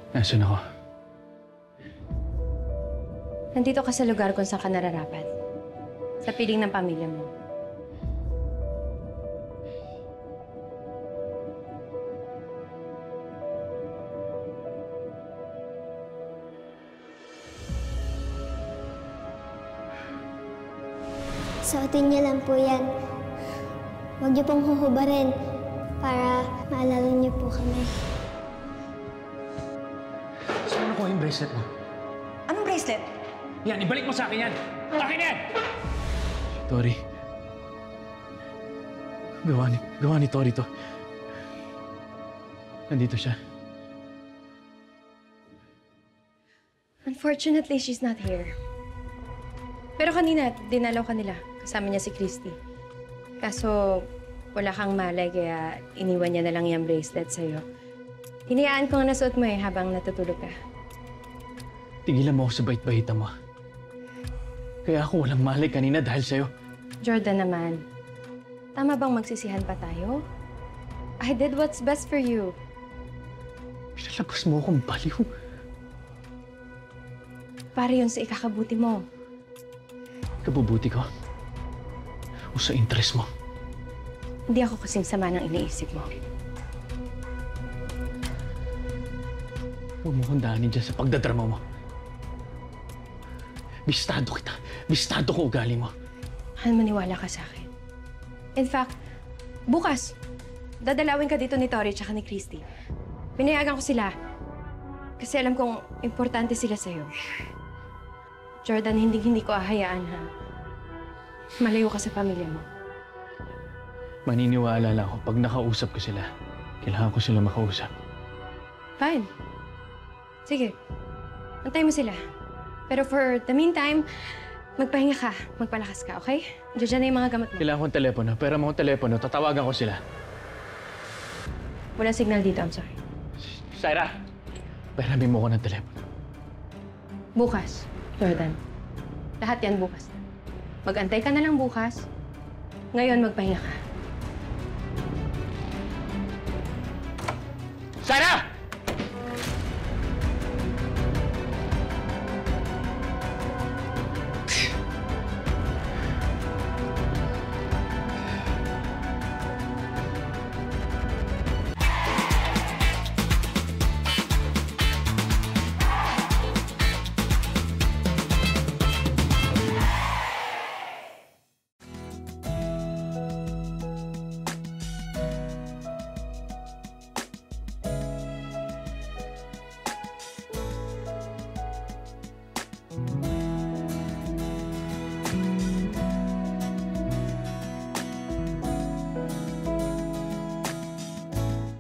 Nasaan ako? Nandito ka sa lugar kung saan ka nararapat. Sa piling ng pamilya mo. Suotin niyo lang po yan. Huwag niyo pong huhubarin para maalala niyo po kami. Saan ako yung bracelet mo? Anong bracelet? Yan, ibalik mo sa akin yan! Akin yan! Tori. Gawa ni Tori to. Nandito siya. Unfortunately, she's not here. Pero kanina, dinalaw ka nila. Kasama niya si Christy. Kaso, wala kang malay kaya iniwan niya na lang yung bracelet sa'yo. Hinayaan ko nga nasuot mo habang natutulog ka. Tigilan mo ako sa bait-baita mo. Kaya ako walang malay kanina dahil sa'yo. Jordan naman, tama bang magsisihan pa tayo? I did what's best for you. Pinalabas mo akong baliw. Para yun sa ikakabuti mo. Kabubuti ko? O sa interest mo? Hindi ako kasing sama ng iniisip mo. Huwag mo kong daanin dyan sa pagdadrama mo. Bistado kita. Bistado ko ugali mo. Han, maniwala ka sa akin. In fact, bukas, dadalawin ka dito ni Tori at ni Christy. Pinayagan ko sila. Kasi alam kong importante sila sa'yo. Jordan, hindi ko ahayaan, ha? Malayo ka sa pamilya mo. Maniniwala lang ako pag nakausap ko sila. Kailangan ko sila makausap. Fine. Sige. Antay mo sila. Pero for the meantime, magpahinga ka. Magpalakas ka, okay? Diyan na yung mga gamot mo. Kailangan kong telepono. Pera mo akong telepono. Tatawagan ko sila. Walang signal dito, I'm sorry. Syra! Pahiramin mo ko ng telepono. Bukas, Jordan. Lahat yan bukas. Mag-antay ka na lang bukas. Ngayon, magpahinga ka.